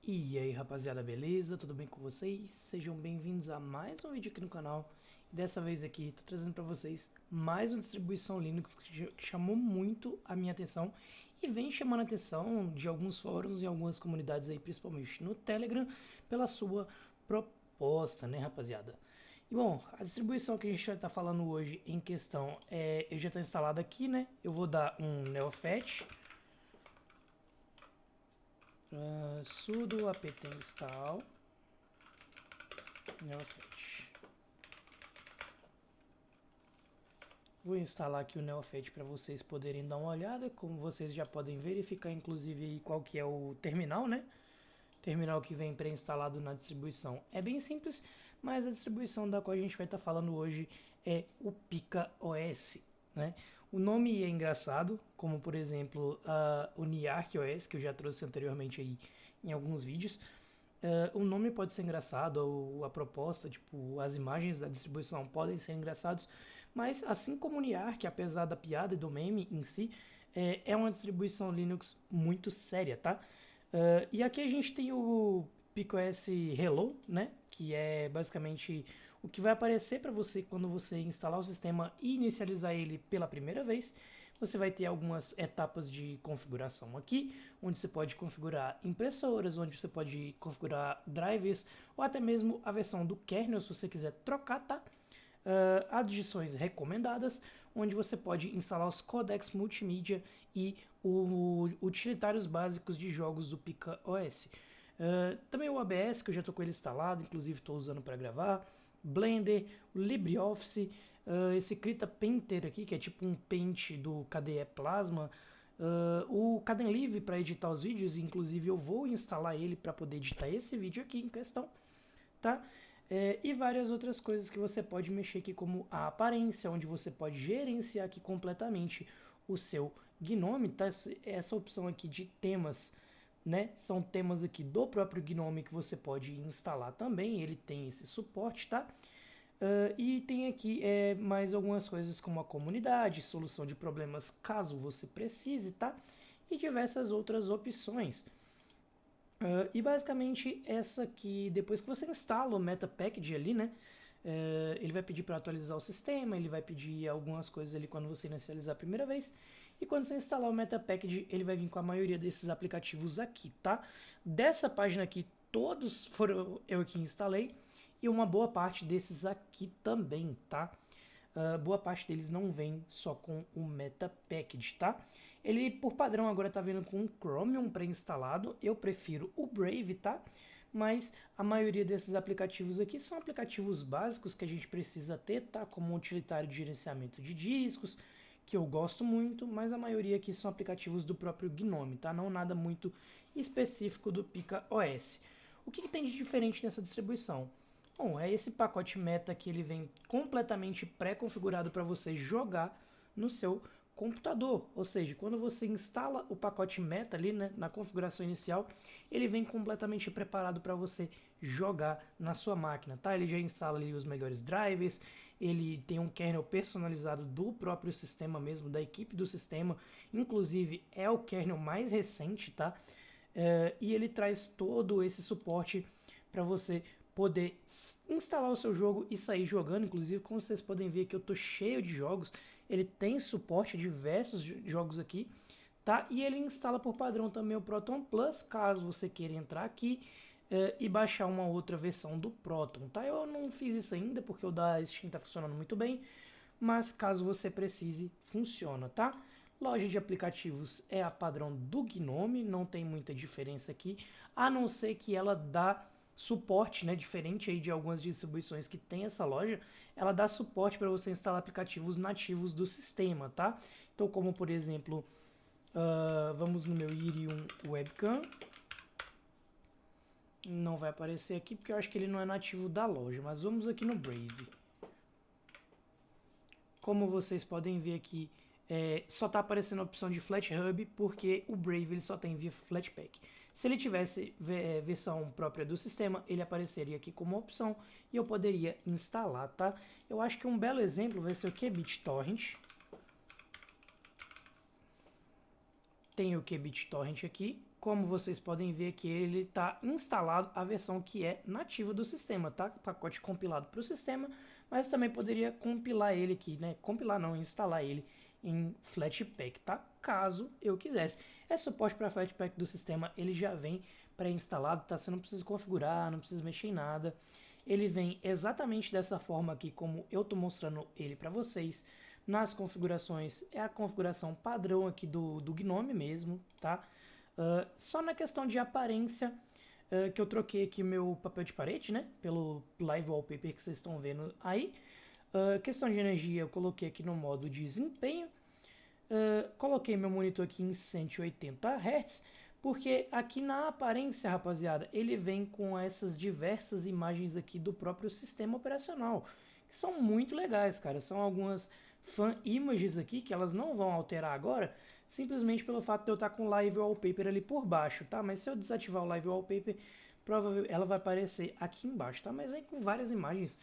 E aí rapaziada, beleza? Tudo bem com vocês? Sejam bem-vindos a mais um vídeo aqui no canal. Dessa vez aqui estou trazendo para vocês mais uma distribuição Linux que chamou muito a minha atenção e vem chamando a atenção de alguns fóruns e algumas comunidades aí, principalmente no Telegram, pela sua proposta, né rapaziada? E bom, a distribuição que a gente vai estar falando hoje em questão eu já estou instalado aqui, né? Eu vou dar um neofetch sudo apt install neofetch. Vou instalar aqui o neofetch para vocês poderem dar uma olhada. Como vocês já podem verificar, inclusive, aí qual que é o terminal, né? Terminal que vem pré-instalado na distribuição é bem simples, mas a distribuição da qual a gente vai estar falando hoje é o Pica OS, né? O nome é engraçado, como por exemplo o Niarch OS, que eu já trouxe anteriormente aí em alguns vídeos. O nome pode ser engraçado, ou a proposta, tipo, as imagens da distribuição podem ser engraçados, mas assim como o Niarch, apesar da piada e do meme em si, é uma distribuição Linux muito séria, tá? E aqui a gente tem o PicOS Hello, né? Que é basicamente o que vai aparecer para você quando você instalar o sistema e inicializar ele pela primeira vez. Você vai ter algumas etapas de configuração aqui, onde você pode configurar impressoras, onde você pode configurar drivers, ou até mesmo a versão do kernel, se você quiser trocar, tá? Adições recomendadas, onde você pode instalar os codecs multimídia e os utilitários básicos de jogos do Pica OS. Também o ABS, que eu já estou com ele instalado, inclusive estou usando para gravar, Blender, o LibreOffice, esse Krita Painter aqui, que é tipo um Paint do KDE Plasma, o Kdenlive para editar os vídeos, inclusive eu vou instalar ele para poder editar esse vídeo aqui em questão, tá? E várias outras coisas que você pode mexer aqui, como a aparência, onde você pode gerenciar aqui completamente o seu Gnome, tá? Essa opção aqui de temas, né? São temas aqui do próprio Gnome que você pode instalar também, ele tem esse suporte, tá? E tem aqui mais algumas coisas como a comunidade, solução de problemas caso você precise, tá? E diversas outras opções. E basicamente essa aqui, depois que você instala o Meta Package ali, né? Ele vai pedir para atualizar o sistema, ele vai pedir algumas coisas ali quando você inicializar a primeira vez. E quando você instalar o Meta Package, ele vai vir com a maioria desses aplicativos aqui, tá? Dessa página aqui, todos foram eu que instalei. E uma boa parte desses aqui também, tá? Boa parte deles não vem só com o Meta Package, tá? Ele, por padrão, agora está vindo com o Chromium pré-instalado. Eu prefiro o Brave, tá? Mas a maioria desses aplicativos aqui são aplicativos básicos que a gente precisa ter, tá? Como um utilitário de gerenciamento de discos, que eu gosto muito, mas a maioria aqui são aplicativos do próprio Gnome, tá? Não nada muito específico do Pica OS. O que tem de diferente nessa distribuição? Bom, é esse pacote meta que ele vem completamente pré-configurado para você jogar no seu computador. Ou seja, quando você instala o pacote meta ali, né, na configuração inicial, ele vem completamente preparado para você jogar na sua máquina, tá? Ele já instala ali os melhores drivers, ele tem um kernel personalizado do próprio sistema mesmo, da equipe do sistema, inclusive é o kernel mais recente, tá? E ele traz todo esse suporte para você poder instalar o seu jogo e sair jogando. Inclusive, como vocês podem ver aqui, eu tô cheio de jogos. Ele tem suporte a diversos jogos aqui, tá? E ele instala por padrão também o Proton Plus, caso você queira entrar aqui e baixar uma outra versão do Proton, tá? Eu não fiz isso ainda porque o da Steam tá funcionando muito bem, mas caso você precise, funciona, tá? Loja de aplicativos é a padrão do Gnome, não tem muita diferença aqui, a não ser que ela dá suporte, né, diferente aí de algumas distribuições que tem essa loja, ela dá suporte para você instalar aplicativos nativos do sistema, tá? Então, como por exemplo, vamos no meu Irium Webcam, não vai aparecer aqui porque eu acho que ele não é nativo da loja, mas vamos aqui no Brave. Como vocês podem ver aqui, só está aparecendo a opção de FlatHub porque o Brave ele só tem via Flatpak. Se ele tivesse versão própria do sistema, ele apareceria aqui como opção e eu poderia instalar, tá? Eu acho que um belo exemplo vai ser o QBitTorrent. Tem o QBitTorrent aqui, como vocês podem ver aqui, ele está instalado a versão que é nativa do sistema, tá? Pacote compilado para o sistema, mas também poderia compilar ele aqui, né? Compilar não, instalar ele em Flatpak, tá? Caso eu quisesse. É suporte para Flatpak do sistema, ele já vem pré-instalado, tá? Você não precisa configurar, não precisa mexer em nada. Ele vem exatamente dessa forma aqui, como eu estou mostrando ele para vocês. Nas configurações, é a configuração padrão aqui do GNOME mesmo, tá? Só na questão de aparência, que eu troquei aqui meu papel de parede, né? Pelo Live Wallpaper que vocês estão vendo aí. Questão de energia, eu coloquei aqui no modo desempenho. Coloquei meu monitor aqui em 180 Hz, porque aqui na aparência, rapaziada, ele vem com essas diversas imagens aqui do próprio sistema operacional, que são muito legais, cara. São algumas fan images aqui que elas não vão alterar agora, simplesmente pelo fato de eu estar com o Live Wallpaper ali por baixo, tá? Mas se eu desativar o Live Wallpaper, provavelmente ela vai aparecer aqui embaixo, tá? Mas aí com várias imagens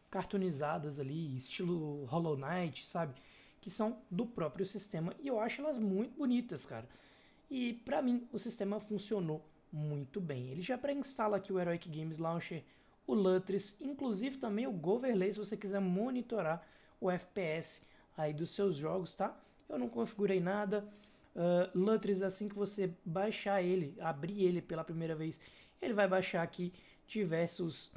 cartoonizadas ali, estilo Hollow Knight, sabe? Que são do próprio sistema e eu acho elas muito bonitas, cara. E pra mim o sistema funcionou muito bem. Ele já pré-instala aqui o Heroic Games Launcher, o Lutris, inclusive também o Goverlay se você quiser monitorar o FPS aí dos seus jogos, tá? Eu não configurei nada. Lutris, assim que você baixar ele, abrir ele pela primeira vez, ele vai baixar aqui diversos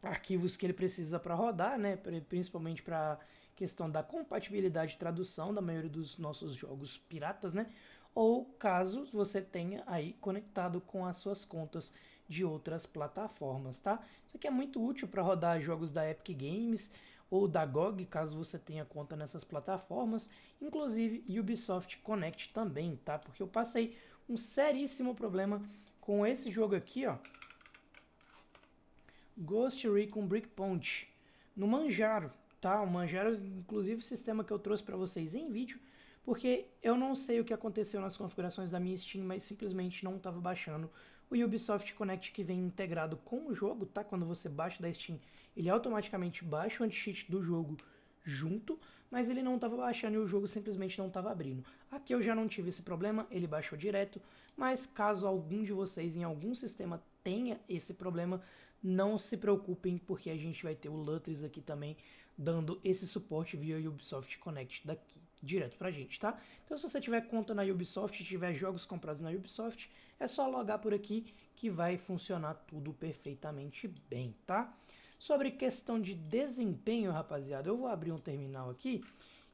arquivos que ele precisa para rodar, né? Principalmente para questão da compatibilidade de tradução da maioria dos nossos jogos piratas, né? Ou caso você tenha aí conectado com as suas contas de outras plataformas, tá? Isso aqui é muito útil para rodar jogos da Epic Games ou da GOG, caso você tenha conta nessas plataformas, inclusive Ubisoft Connect também, tá? Porque eu passei um seríssimo problema com esse jogo aqui, ó, Ghost Recon Breakpoint, no Manjaro, tá? O Manjaro, inclusive, o sistema que eu trouxe para vocês em vídeo, porque eu não sei o que aconteceu nas configurações da minha Steam, mas simplesmente não estava baixando o Ubisoft Connect que vem integrado com o jogo, tá? Quando você baixa da Steam, ele automaticamente baixa o anti-cheat do jogo junto, mas ele não estava baixando e o jogo simplesmente não estava abrindo. Aqui eu já não tive esse problema, ele baixou direto, mas caso algum de vocês em algum sistema tenha esse problema, não se preocupem, porque a gente vai ter o Lutris aqui também dando esse suporte via Ubisoft Connect daqui, direto pra gente, tá? Então se você tiver conta na Ubisoft, tiver jogos comprados na Ubisoft, é só logar por aqui que vai funcionar tudo perfeitamente bem, tá? Sobre questão de desempenho, rapaziada, eu vou abrir um terminal aqui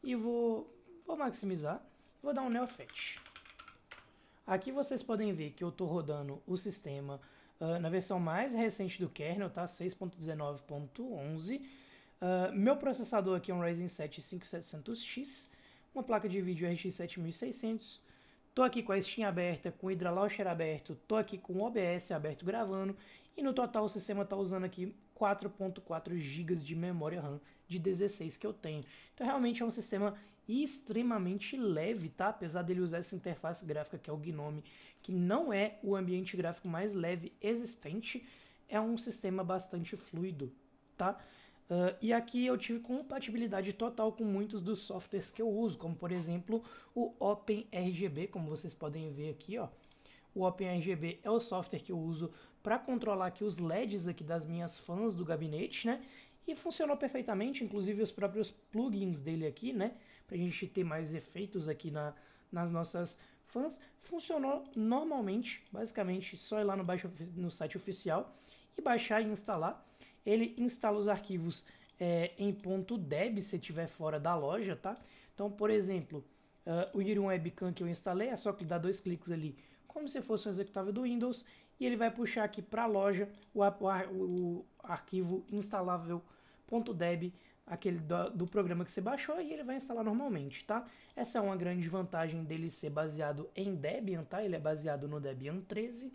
e vou maximizar, vou dar um Neofet. Aqui vocês podem ver que eu estou rodando o sistema na versão mais recente do kernel, tá? 6.19.11. Meu processador aqui é um Ryzen 7 5700X, uma placa de vídeo RX 7600. Tô aqui com a Steam aberta, com o Hydra Launcher aberto, tô aqui com o OBS aberto gravando, e no total o sistema está usando aqui 4.4 GB de memória RAM de 16 que eu tenho. Então realmente é um sistema extremamente leve, tá? Apesar dele usar essa interface gráfica que é o GNOME, que não é o ambiente gráfico mais leve existente, é um sistema bastante fluido, tá? E aqui eu tive compatibilidade total com muitos dos softwares que eu uso, como por exemplo o OpenRGB, como vocês podem ver aqui, ó. O OpenRGB é o software que eu uso para controlar aqui os LEDs aqui das minhas fãs do gabinete, né? E funcionou perfeitamente, inclusive os próprios plugins dele aqui, né? Pra gente ter mais efeitos aqui nas nossas fãs. Funcionou normalmente, basicamente só ir lá no site oficial e baixar e instalar. Ele instala os arquivos em .deb se estiver fora da loja, tá? Então, por exemplo, o Irium Webcam que eu instalei, é só dar 2 cliques ali, como se fosse um executável do Windows, e ele vai puxar aqui para a loja o arquivo instalável .deb, aquele do programa que você baixou, e ele vai instalar normalmente, tá? Essa é uma grande vantagem dele ser baseado em Debian, tá? Ele é baseado no Debian 13,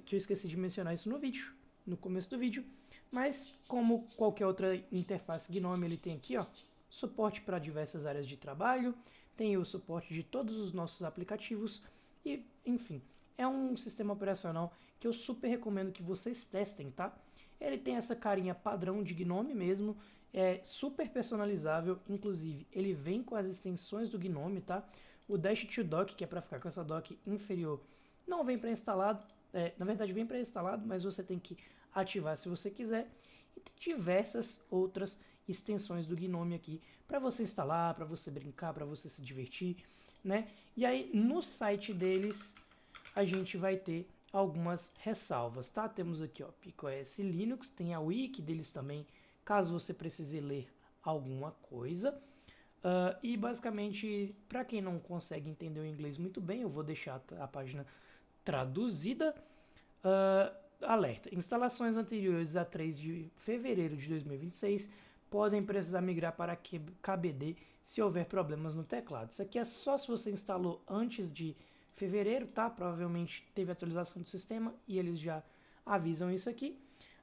que eu esqueci de mencionar isso no vídeo, no começo do vídeo. Mas como qualquer outra interface GNOME, ele tem aqui, ó, suporte para diversas áreas de trabalho, tem o suporte de todos os nossos aplicativos e, enfim, é um sistema operacional que eu super recomendo que vocês testem, tá? Ele tem essa carinha padrão de GNOME mesmo, é super personalizável, inclusive ele vem com as extensões do GNOME, tá? O Dash to Dock, que é para ficar com essa dock inferior, Não vem pré-instalado, na verdade vem pré-instalado, mas você tem que ativar se você quiser. E tem diversas outras extensões do Gnome aqui para você instalar, para você brincar, para você se divertir, né? E aí no site deles a gente vai ter algumas ressalvas, tá? Temos aqui, ó, PicOS Linux, tem a wiki deles também, caso você precise ler alguma coisa. E basicamente, para quem não consegue entender o inglês muito bem, eu vou deixar a página traduzida. Alerta: instalações anteriores a 3 de fevereiro de 2026 podem precisar migrar para KBD se houver problemas no teclado. Isso aqui é só se você instalou antes de fevereiro, tá? Provavelmente teve atualização do sistema e eles já avisam isso aqui.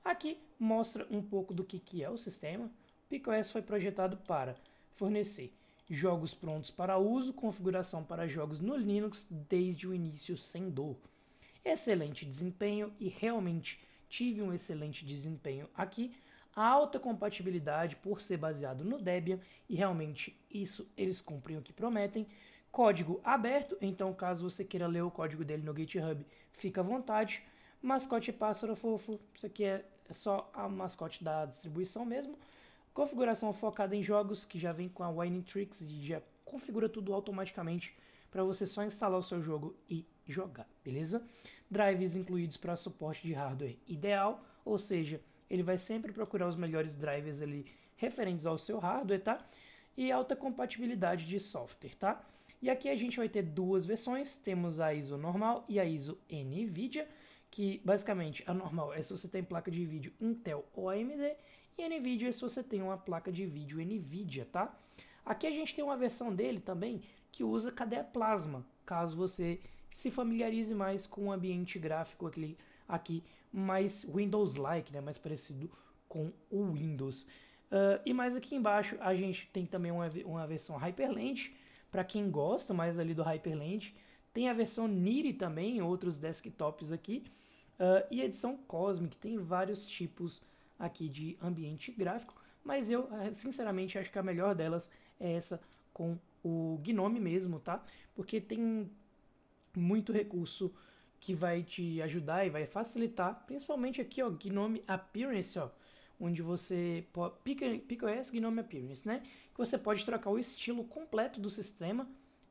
Aqui mostra um pouco do que é o sistema. O PicOS foi projetado para fornecer jogos prontos para uso, configuração para jogos no Linux desde o início sem dor. Excelente desempenho, e realmente tive um excelente desempenho aqui. A alta compatibilidade por ser baseado no Debian, e realmente isso eles cumprem o que prometem. Código aberto, então caso você queira ler o código dele no GitHub, fica à vontade. Mascote pássaro fofo, isso aqui é só a mascote da distribuição mesmo. Configuração focada em jogos, que já vem com a Winetrix e já configura tudo automaticamente para você só instalar o seu jogo e jogar, beleza? Drives incluídos para suporte de hardware ideal, ou seja, ele vai sempre procurar os melhores drivers ali referentes ao seu hardware, tá? E alta compatibilidade de software, tá? E aqui a gente vai ter duas versões, temos a ISO normal e a ISO NVIDIA, que basicamente a normal é se você tem placa de vídeo Intel ou AMD, e NVIDIA é se você tem uma placa de vídeo NVIDIA, tá? Aqui a gente tem uma versão dele também que usa cadeia plasma, caso você se familiarize mais com o ambiente gráfico aqui mais Windows-like, né, mais parecido com o Windows. E mais aqui embaixo a gente tem também uma versão Hyperland, para quem gosta mais ali do Hyperland. Tem a versão Niri também, outros desktops aqui. E a edição Cosmic, tem vários tipos aqui de ambiente gráfico, mas eu sinceramente acho que a melhor delas é essa com o Gnome mesmo, tá? Porque tem muito recurso que vai te ajudar e vai facilitar, principalmente aqui, ó, Gnome Appearance, ó, onde você pode, PicOS Gnome Appearance, né? Que você pode trocar o estilo completo do sistema,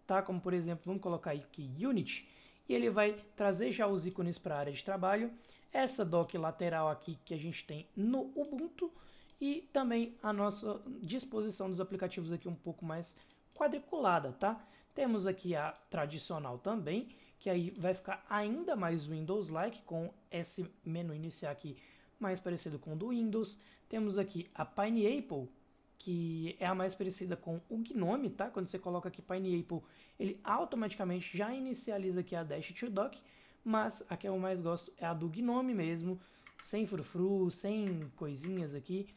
tá? Como por exemplo, vamos colocar aqui Unity, e ele vai trazer já os ícones para a área de trabalho, essa dock lateral aqui que a gente tem no Ubuntu, e também a nossa disposição dos aplicativos aqui um pouco mais quadriculada, tá? Temos aqui a tradicional também, que aí vai ficar ainda mais Windows-like, com esse menu iniciar aqui mais parecido com o do Windows. Temos aqui a Pineapple, que é a mais parecida com o Gnome, tá? Quando você coloca aqui Pineapple, ele automaticamente já inicializa aqui a Dash to Dock, mas a que eu mais gosto é a do Gnome mesmo, sem frufru, sem coisinhas aqui,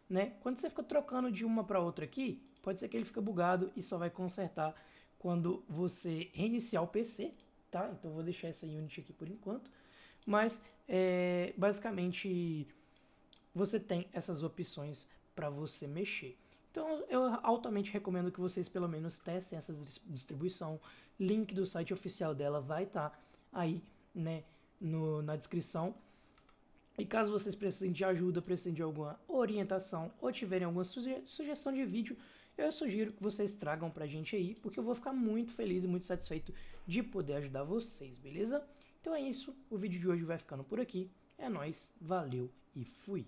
né? Quando você fica trocando de uma para outra aqui, pode ser que ele fique bugado e só vai consertar quando você reiniciar o PC, tá? Então vou deixar essa Unity aqui por enquanto, mas basicamente você tem essas opções para você mexer. Então eu altamente recomendo que vocês pelo menos testem essa distribuição. Link do site oficial dela vai estar aí, né, na descrição. E caso vocês precisem de ajuda, precisem de alguma orientação ou tiverem alguma sugestão de vídeo, eu sugiro que vocês tragam pra gente aí, porque eu vou ficar muito feliz e muito satisfeito de poder ajudar vocês, beleza? Então é isso, o vídeo de hoje vai ficando por aqui. É nóis, valeu e fui!